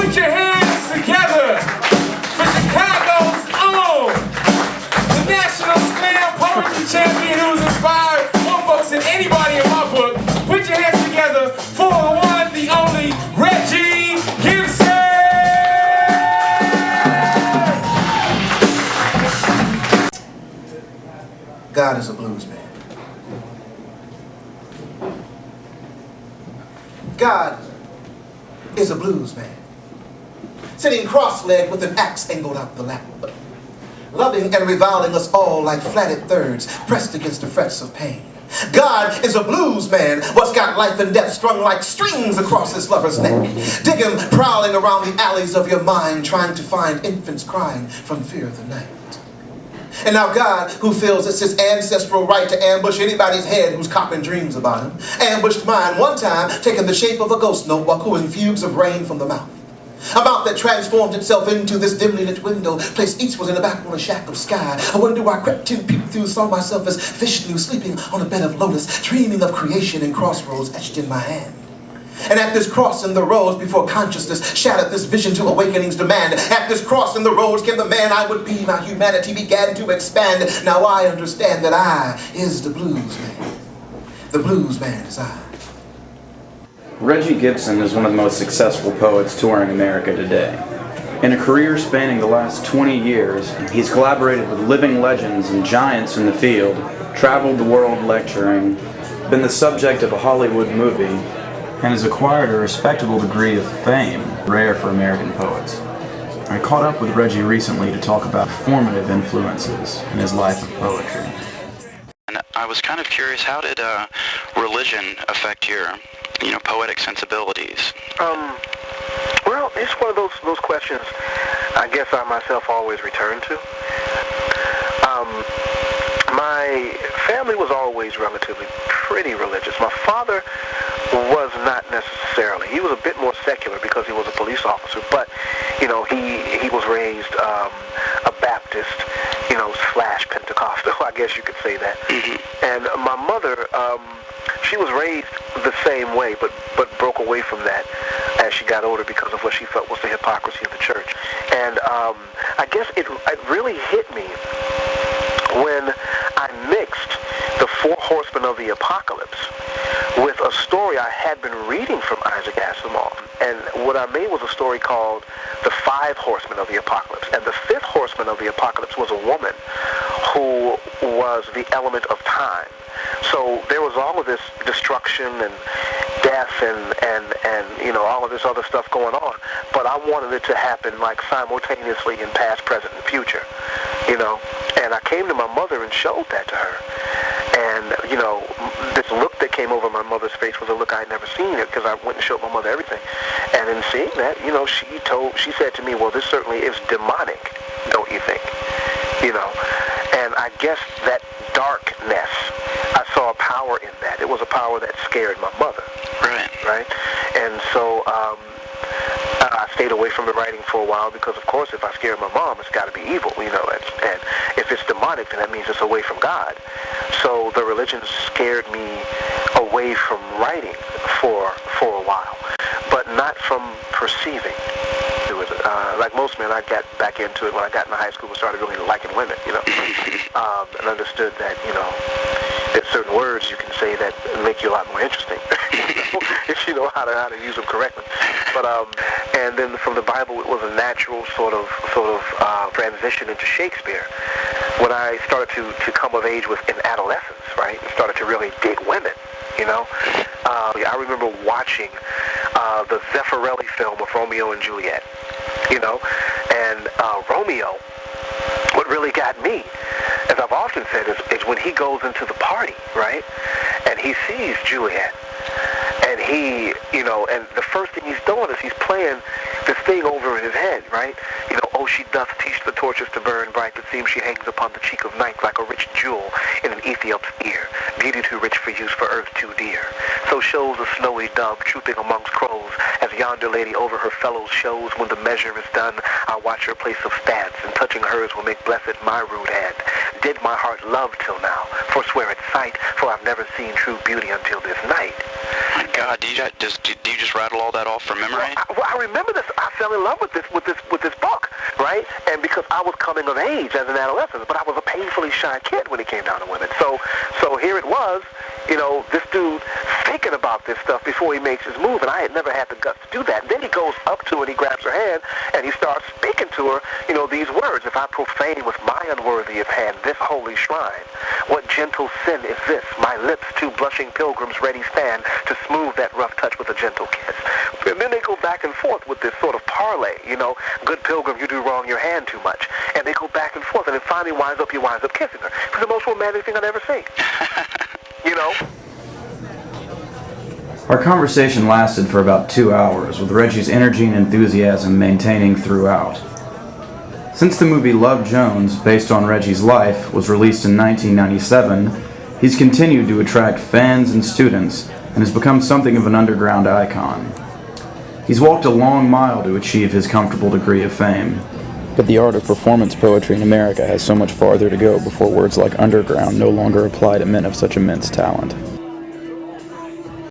Put your hands together for Chicago's own, the National Slam Poetry Champion who's inspired more folks than anybody in my book. Put your hands together for the one, the only, Regie Gibson! God is a blues man. God is a blues man, sitting cross-legged with an axe angled out the lap, loving and reviling us all like flatted thirds pressed against the frets of pain. God is a blues man, what's got life and death strung like strings across his lover's neck. Dig him prowling around the alleys of your mind, trying to find infants crying from fear of the night. And now God, who feels it's his ancestral right to ambush anybody's head who's copping dreams about him, ambushed mine one time, taking the shape of a ghost note while cooing fugues of rain from the mouth. A mouth that transformed itself into this dimly lit window, placed eastwards in the back on a shack of sky. I wonder why I crept to, peeped through, saw myself as Vishnu sleeping on a bed of lotus, dreaming of creation and crossroads etched in my hand. And at this cross in the roads before consciousness shattered this vision to awakening's demand. At this cross in the roads came the man I would be. My humanity began to expand. Now I understand that I is the blues man. The blues man is I. Regie Gibson is one of the most successful poets touring America today. In a career spanning the last 20 years, he's collaborated with living legends and giants in the field, traveled the world lecturing, been the subject of a Hollywood movie, and has acquired a respectable degree of fame, rare for American poets. I caught up with Regie recently to talk about formative influences in his life of poetry. And I was kind of curious, how did religion affect your, poetic sensibilities? Well, it's one of those questions I guess I myself always return to. My family was always relatively pretty religious. My father was not necessarily. He was a bit more secular because he was a police officer, but he was raised a Baptist, / Pentecostal, I guess you could say that. Mm-hmm. And my mother, she was raised the same way, but broke away from that as she got older because of what she felt was the hypocrisy of the church. And I guess it really hit me when I mixed the 4 horsemen of the apocalypse with a story I had been reading from Isaac Asimov. And what I made was a story called The 5 Horsemen of the Apocalypse. And the 5th horseman of the apocalypse was a woman who was the element of time. So there was all of this destruction and death and all of this other stuff going on. But I wanted it to happen like simultaneously in past, present, and future. And I came to my mother and showed that to her. And, this look that came over my mother's face was a look I had never seen it because I went and showed my mother everything. And in seeing that, she said to me, well, this certainly is demonic, don't you think? And I guess that darkness, I saw a power in that. It was a power that scared my mother. Right? And so I stayed away from the writing for a while because, of course, if I scare my mom, it's got to be evil, and if it's demonic, then that means it's away from God. So the religion scared me away from writing for a while, but not from perceiving. Like most men, I got back into it when I got into high school and started really liking women, and understood that, there's certain words you can say that make you a lot more interesting, if you know how to use them correctly. But and then from the Bible, it was a natural sort of transition into Shakespeare. When I started to come of age in adolescence, right, and started to really dig women, I remember watching the Zeffirelli film of Romeo and Juliet, and Romeo, what really got me, as I've often said, is when he goes into the party, right, and he sees Juliet, and he, and the first thing he's doing is he's playing this thing over in his head, right? Oh, she doth teach the torches to burn bright, but seems she hangs upon the cheek of night like a rich jewel in an Ethiop's ear. Beauty too rich for use, for earth too dear. So shows the snowy dove trooping amongst crows, as yonder lady over her fellows shows. When the measure is done, I watch her place of stats, and touching hers will make blessed my rude hand. Did my heart love till now, forswear its sight, for I've never seen true beauty until this night. My God, do you just rattle all that off from memory? Well, I remember this. I fell in love with this book, right? And because I was coming of age as an adolescent, but I was a painfully shy kid when it came down to women. So here it was, this dude thinking about this stuff before he makes his move, and I had never had the guts to do that. And then he goes up to her and he grabs her hand and he starts speaking to her, these words: if I profane with my unworthy of hand this holy shrine, what gentle sin is this? My lips, two blushing pilgrims, ready stand to smooth that rough touch with a gentle kiss. And then they go back and forth with this sort of parlay, good pilgrim, you do wrong your hand too much. And they go back and forth, and it finally he winds up kissing her. It's the most romantic thing I've ever seen. Our conversation lasted for about 2 hours, with Reggie's energy and enthusiasm maintaining throughout. Since the movie Love Jones, based on Reggie's life, was released in 1997, he's continued to attract fans and students, and has become something of an underground icon. He's walked a long mile to achieve his comfortable degree of fame. But the art of performance poetry in America has so much farther to go before words like underground no longer apply to men of such immense talent.